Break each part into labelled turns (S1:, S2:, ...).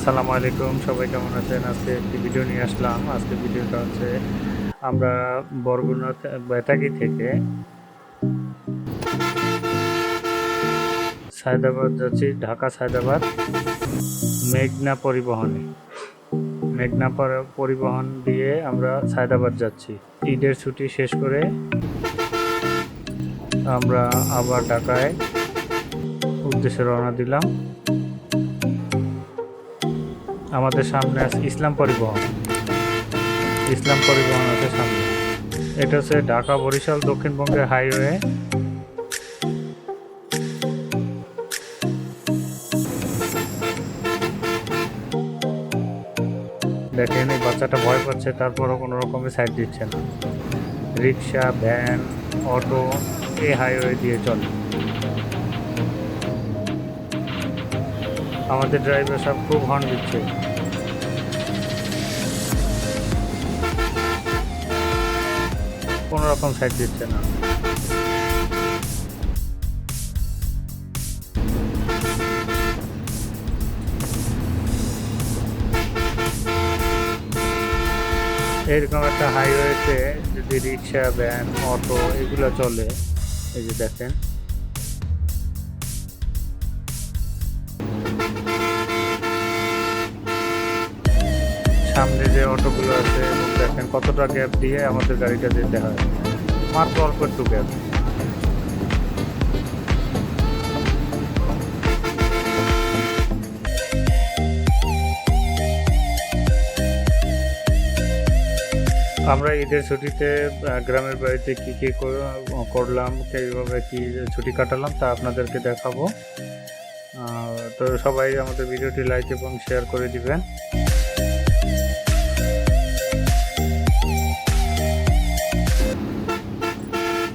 S1: আসসালামু আলাইকুম, সবাই কেমন আছেন? আজকে একটি ভিডিও নিয়ে আসলাম। আজকে ভিডিওটা হচ্ছে আমরা বরগুনা বেতাগী থেকে সায়দাবাদ যাচ্ছি, ঢাকা সায়দাবাদ মেঘনা পরিবহনে। পরিবহন দিয়ে আমরা সায়দাবাদ যাচ্ছি। ঈদের ছুটি শেষ করে আমরা আবার ঢাকায় উদ্দেশ্যে রওনা দিলাম। আমাদের সামনে আছে ইসলাম পরিবহন আছে সামনে। এটা হচ্ছে ঢাকা বরিশাল দক্ষিণবঙ্গের হাইওয়ে। দেখেন এই বাচ্চাটা ভয় পাচ্ছে, তারপরও কোনো রকমে সাইড দিচ্ছে না। রিক্সা, ভ্যান, অটো এই হাইওয়ে দিয়ে চলে। আমাদের ড্রাইভার সব খুব হর্ন দিচ্ছে, কোনো রকম সাইড দিচ্ছে না। এরকম একটা হাইওয়েতে যদি রিক্সা, ভ্যান, অটো এগুলো চলে, এই যে দেখেন সামনে যে অটোগুলো আছে, এবং দেখেন কতটা গ্যাপ দিয়ে আমাদের গাড়িটা যেতে হয়, মাত্র অল্প একটু গ্যাপ। আমরা ঈদের ছুটিতে গ্রামের বাড়িতে কী কী করলাম, কীভাবে কী ছুটি কাটালাম তা আপনাদেরকে দেখাবো। তো সবাই আমাদের ভিডিওটি লাইক এবং শেয়ার করে দিবেন।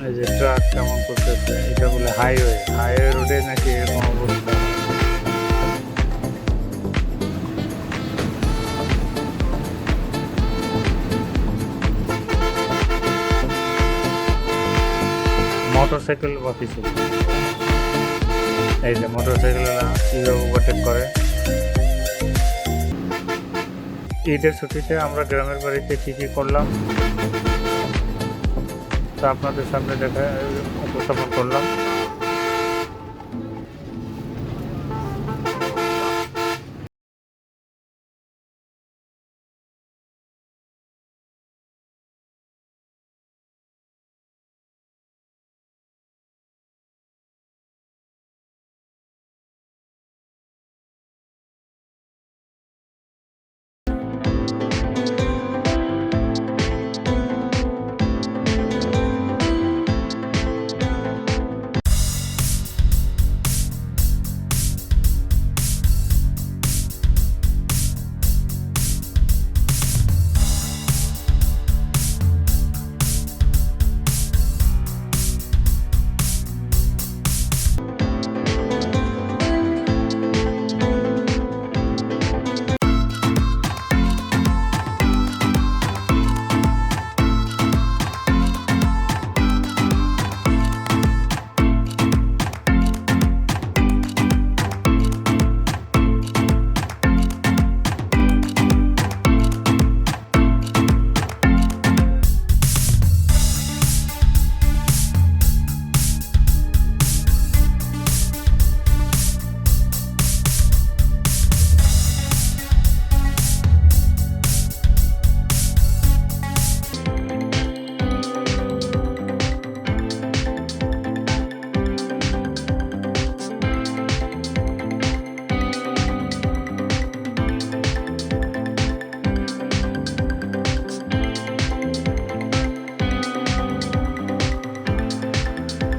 S1: এই যে ট্রাক কেমন করতেছে, এটা বলে হাইওয়ে রোডে নাকি এরকম অবস্থা। মোটরসাইকেল বাকি ছিল, এই যে মোটরসাইকেলরা কীভাবে ওভারটেক করে। ঈদের ছুটিতে আমরা গ্রামের বাড়িতে কী কী করলাম তা আপনাদের সামনে উপস্থাপন করলাম।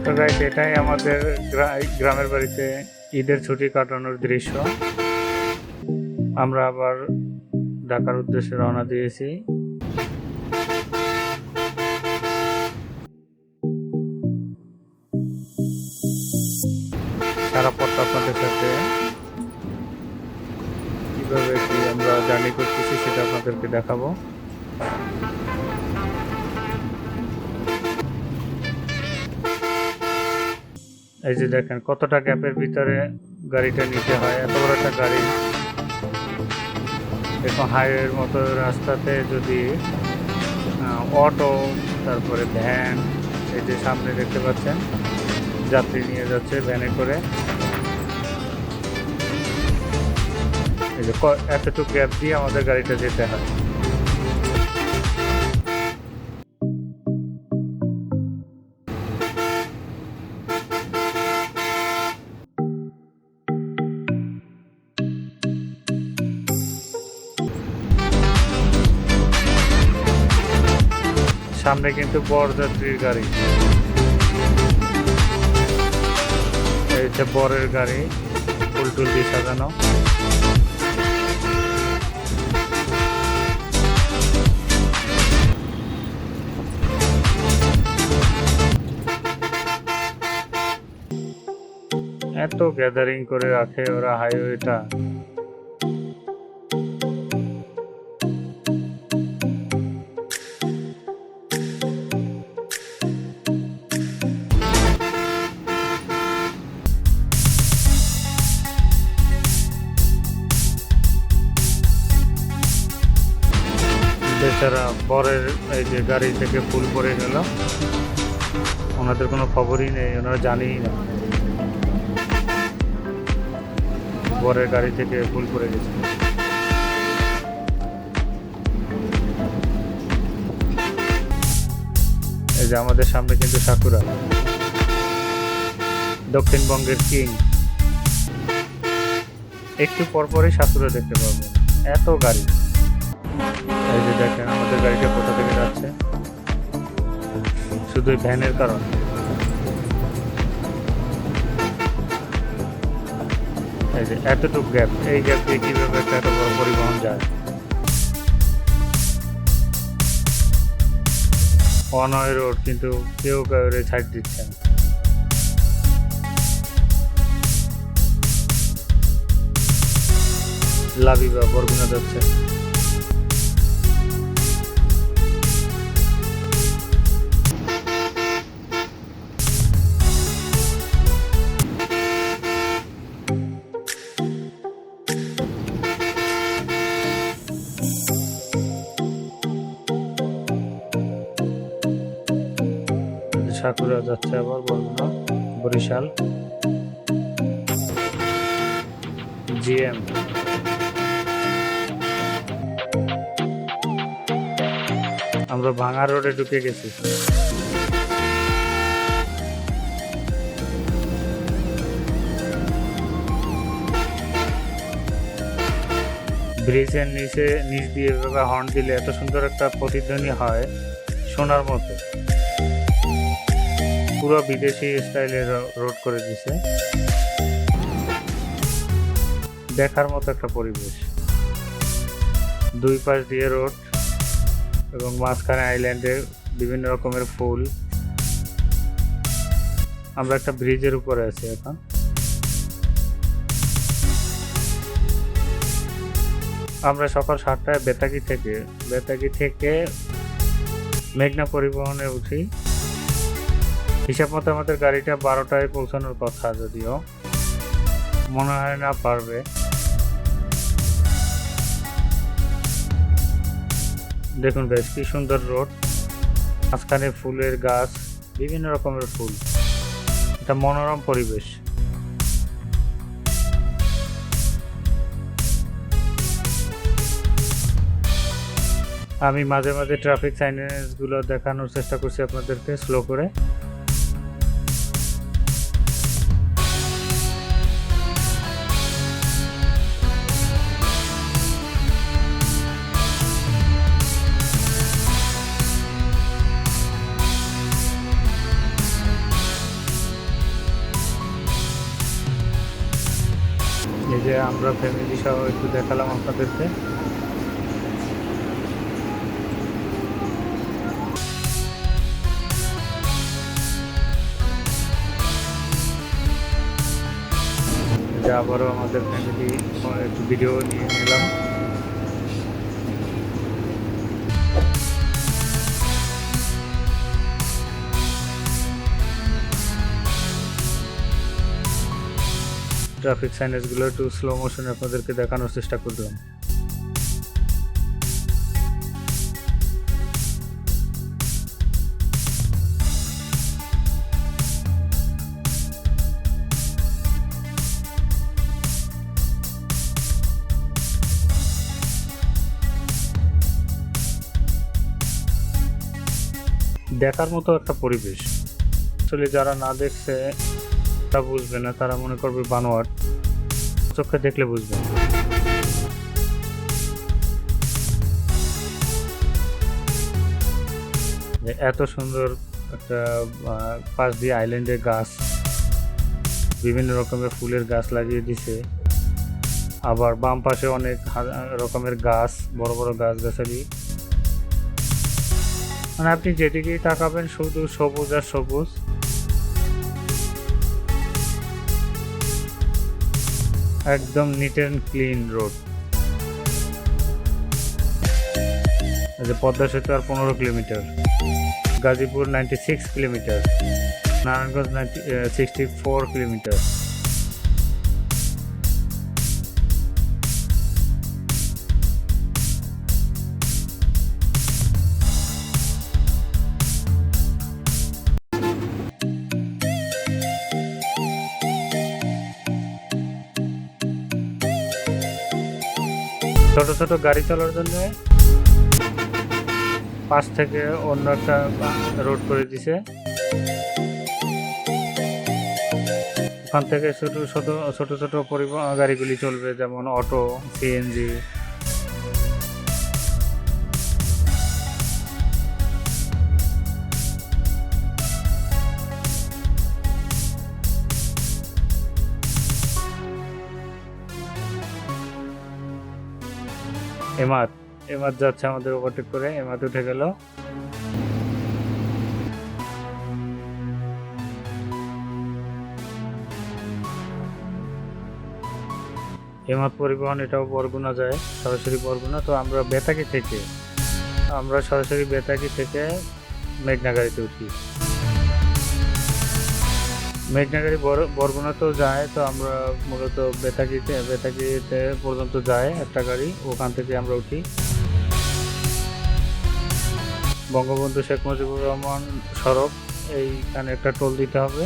S1: তো গাইস, এটাই আমাদের গ্রামের বাড়িতে ঈদের ছুটি কাটানোর দৃশ্য। আমরা আবার ঢাকার উদ্দেশ্যে রওনা দিয়েছি। সারা পথ আপনাদের সাথে কীভাবে কি আমরা জার্নি করতেছি সেটা আপনাদেরকে দেখাবো। এই যে দেখেন কতটা গ্যাপের ভিতরে গাড়িটা নিতে হয়, এত বড় একটা গাড়ি দেখো হাইওয়ের মতো রাস্তাতে যদি অটো, তারপরে ভ্যান, এই যে সামনে দেখতে পাচ্ছেন যাত্রী নিয়ে যাচ্ছে ভ্যানে করে, এই যে এতটুকু গ্যাপ দিয়ে আমাদের গাড়িটা যেতে হয়। সামনে কিন্তু বরযাত্রীর গাড়ি, এই যে বরের গাড়ি ফুল টুল দিয়ে সাজানো। এত গ্যাদারিং করে রাখে ওরা হাইওয়েটা। বেচারা বরের এই যে গাড়ি থেকে ফুল পড়ে গেল, ওনাদের কোনো খবরই নেই, ওনারা জানেই না বরের গাড়ি থেকে ফুল পড়ে গেছে। এই যে আমাদের সামনে কিন্তু সাকুরা, দক্ষিণবঙ্গের কিং। একটু পরপরই সাকুরা দেখতে পাবেন, এত গাড়ি। এই যে দেখেন আমাদের গাড়িটা কোথা থেকে যাচ্ছে, শুধু ভ্যানের কারণ। এই যে এতটুকু গ্যাপ, এই গ্যাপ দিয়ে কিভাবে একটা এত বড় পরিবহন যায়। ওয়ান ওয়ে রোড, কিন্তু কেউ কাউরে ছাড় দিচ্ছে না। লাবিবা বরগুনা যাচ্ছে। সাকুরা যাচ্ছে আবার বরগুনা, বরিশাল, জিএম। আমরা ভাঙা রোডে ঢুকে গেছি। ব্রিজের নিচ দিয়ে এভাবে হর্ন দিলে এত সুন্দর একটা প্রতিধ্বনি হয়, শোনার মতো। পুরো বিদেশি স্টাইলে রোড করে দিছে, দেখার মতো একটা পরিবেশ। দুই পাশ দিয়ে রোড এবং মাঝখানে আইল্যান্ডে বিভিন্ন রকমের ফুল। আমরা একটা ব্রিজের উপরে আছি এখন। আমরা সকাল 7টায় বেতাগী থেকে মেঘনা পরিবহনে উঠি। হিসাব মতো আমাদের গাড়িটা 12টায় পৌঁছানোর কথা, যদিও মনে হয় না পারবে। দেখুন গাইস, কি সুন্দর রোড, মাঝখানে ফুলের গাছ, বিভিন্ন রকমের ফুল, এটা মনোরম পরিবেশ। আমি মাঝে মাঝে ট্রাফিক সাইনেজগুলো দেখানোর চেষ্টা করছি আপনাদেরকে স্লো করে। এই যে আমরা ফ্যামিলি সহ একটু দেখালাম আপনাদেরকে। যে আবারও আমাদের ফ্যামিলি একটু ভিডিও নিয়ে নিলাম। ট্রাফিক সাইনেজগুলো একটু স্লো মোশনে আপনাদেরকে দেখানোর চেষ্টা করলাম। দেখার মতো একটা পরিবেশ। আসলে যারা না দেখছে তা বুঝবে না, তারা মনে করবে বানোয়াট, চোখে দেখলে বুঝবে। এত সুন্দর একটা পাশ দিয়ে আইল্যান্ডের গাছ, বিভিন্ন রকমের ফুলের গাছ লাগিয়ে দিছে। আবার বাম পাশে অনেক রকমের গাছ, বড় বড় গাছগাছালি, মানে আপনি যেদিকেই তাকাবেন শুধু সবুজ আর সবুজ। একদম neat and clean road. Padma সেতু আর 15 kilometre, Gazipur 96 kilometre, Narayanganj 64 kilometre. ছোট ছোট গাড়ি চলার জন্য পাশ থেকে অন্য একটা রোড করে দিছে। ওখান থেকে ছোট ছোট ছোট ছোট পরিবহন গাড়িগুলি চলবে, যেমন অটো, সিএনজি। এমাত এমাত যাচ্ছে আমাদের ওভারটেক করে, এমাত উঠে গেল। এমাত পরিবহন, এটাও বরগুনা যায়, সরাসরি বরগুনা। তো আমরা সরাসরি বেতাগি থেকে মেঘনা গাড়িতে উঠি। মেঘনা গাড়ি বরগুনাতেও যায়, তো আমরা মূলত বেতাগিতে পর্যন্ত যায় একটা গাড়ি, ওখান থেকে আমরা উঠি। বঙ্গবন্ধু শেখ মুজিবুর রহমান সড়ক, এইখানে একটা টোল দিতে হবে।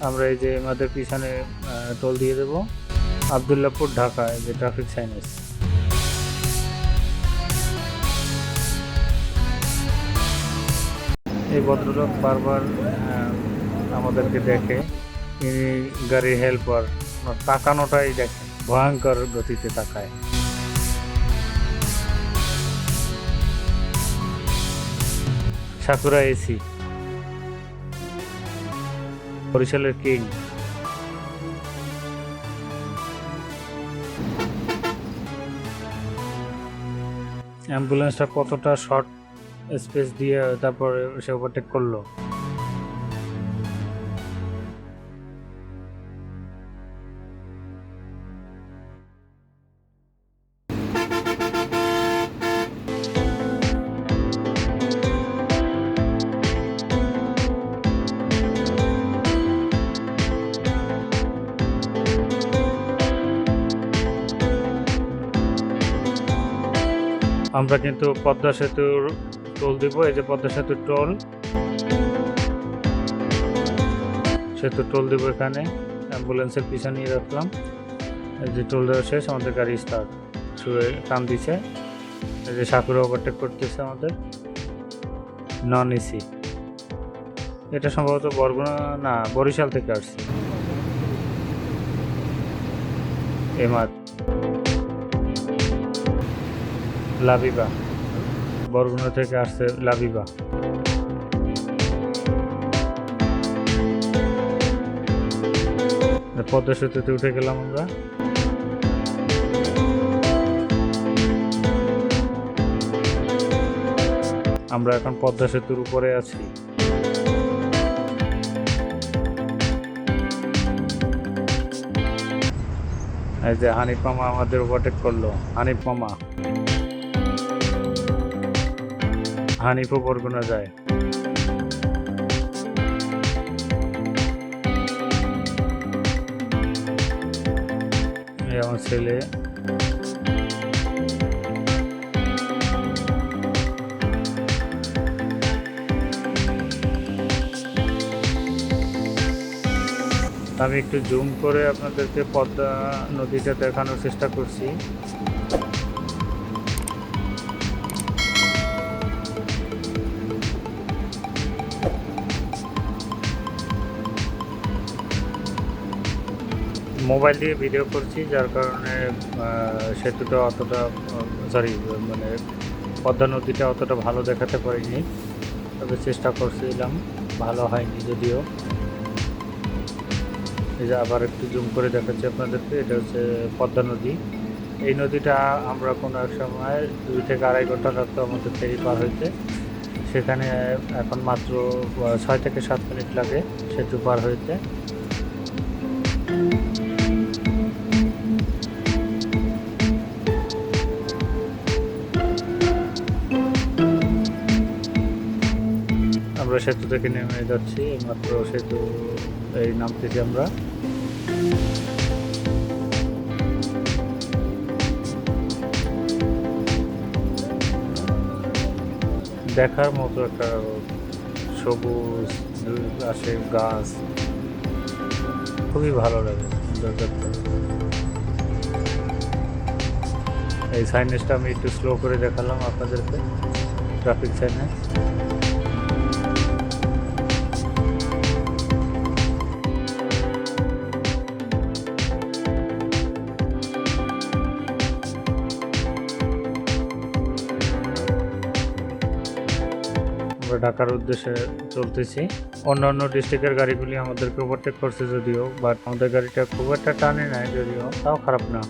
S1: আমরা এই যে আমাদের পিছনে টোল দিয়ে দেব। আবদুল্লাহপুর, ঢাকা, যে ট্রাফিক সাইনেজ। এই ভদ্রলোক বারবার আমাদেরকে দেখে, ইনি গাড়ির হেল্পার, তাকানোটাই দেখেন, ভয়ঙ্কর গতিতে তাকায়। সাকুরা এসি, বরিশালের কিং। অ্যাম্বুলেন্সটা কতটা শর্ট স্পেস দিয়ে তারপরে সে ওভারটেক করলো। আমরা কিন্তু পদ্মা সেতুর টোল দিব। এই যে পদ্মা সেতুর টোল দিব এখানে। অ্যাম্বুলেন্সের পিছনে নিয়ে রাখলাম। এই যে টোল দেওয়া শেষ, আমাদের গাড়ি স্টার্ট শুয়ে টান দিছে। এই যে সাকুরা ওভারটেক করতেছে আমাদের, নন এসি। এটা সম্ভবত বরগুনা না, বরিশাল থেকে আসছে। এমাত, লাবিবা, বরগুনা থেকে আসছে লাবিবা। পদ্মা সেতুতে উঠে গেলাম আমরা। আমরা এখন পদ্মা সেতুর উপরে আছি। এই যে হানিফ মামা আমাদের ওভারটেক করলো। হানিফও বরগুনা যায়। এই আমার ছেলে। আমি একটু জুম করে আপনাদেরকে পদ্মা নদীটা দেখানোর চেষ্টা করছি। মোবাইল দিয়ে ভিডিও করছি, যার কারণে সেতুটা অতটা সরি মানে পদ্মা নদীটা অতটা ভালো দেখাতে পারিনি, তবে চেষ্টা করছিলাম, ভালো হয়নি যদিও। এই যে আবার একটু জুম করে দেখাচ্ছি আপনাদেরকে, এটা হচ্ছে পদ্মা নদী। এই নদীটা আমরা কোনো এক সময় 2 থেকে 2.5 ঘন্টা লাগতো আমাদের ফেরি পার হইতে, সেখানে এখন মাত্র 6 থেকে 7 মিনিট লাগে সেতু পার হইতে। আমরা সেতু থেকে নেমে যাচ্ছি, মাত্র সেতু এই নামতেছি আমরা। দেখার মতো একটা সবুজ আসে গাছ, খুবই ভালো লাগে, সুন্দর দেখতে। এই সাইনেজটা আমি একটু স্লো করে দেখালাম আপনাদেরকে, ট্রাফিক সাইনেজ। আমরা ঢাকার উদ্দেশ্যে চলতেছি। অন্যান্য ডিস্ট্রিক্টের গাড়িগুলি আমাদেরকে ওভারটেক করছে যদিও, বাট আমাদের গাড়িটা খুব একটা টানে নাই যদিও, তাও খারাপ না।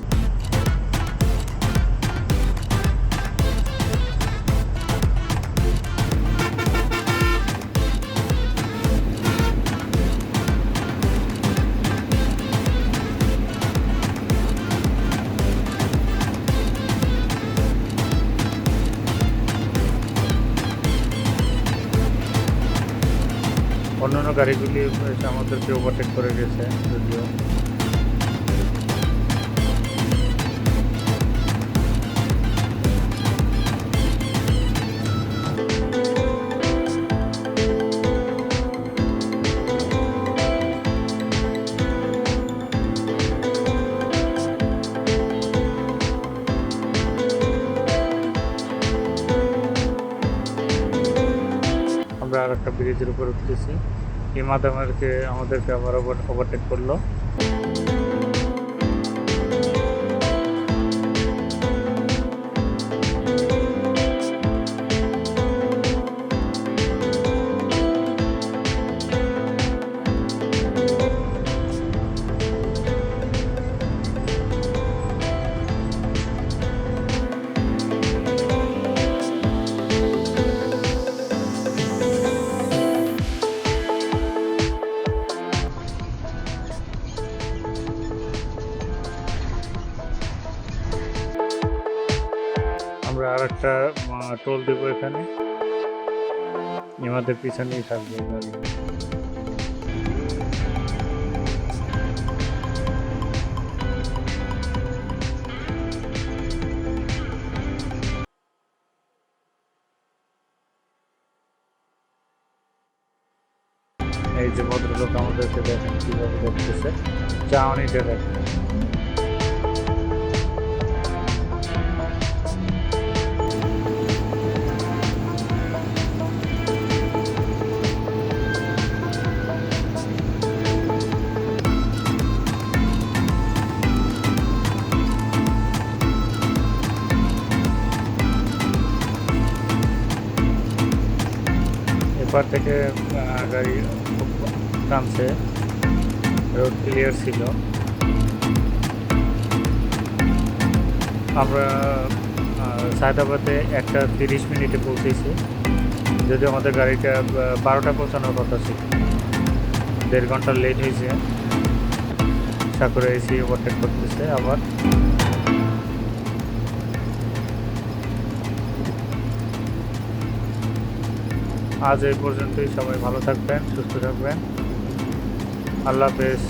S1: অন্যান্য গাড়িগুলি এসে আমাদেরকে ওভারটেক করে গেছে যদিও। আমরা আর একটা ব্রিজের উপর উঠতেছি, ইমাদ আমাদেরকে আবার ওভারটেক করলো। আমরা আর একটা টোল দেবো এখানে, আমাদের পিছনেই থাকবে গাড়ি। এই যে ভদ্রলোক আমাদেরকে দেখেন কিভাবে দেখতেছে, চাউনিটা দেখেন। এপার থেকে গাড়ি নামছে, রোড ক্লিয়ার ছিল। আমরা সায়দাবাদে 1:30 মিনিটে পৌঁছেছি, যদিও আমাদের গাড়িটা 12টা পৌঁছানোর কথা ছিল, 1.5 ঘন্টা লেট হয়েছে। সাকুরা এসি ওভারটেক করতেছে আবার। আজ এই পর্যন্তই, সবাই ভালো থাকবেন, সুস্থ থাকবেন, আল্লাহ হাফেজ।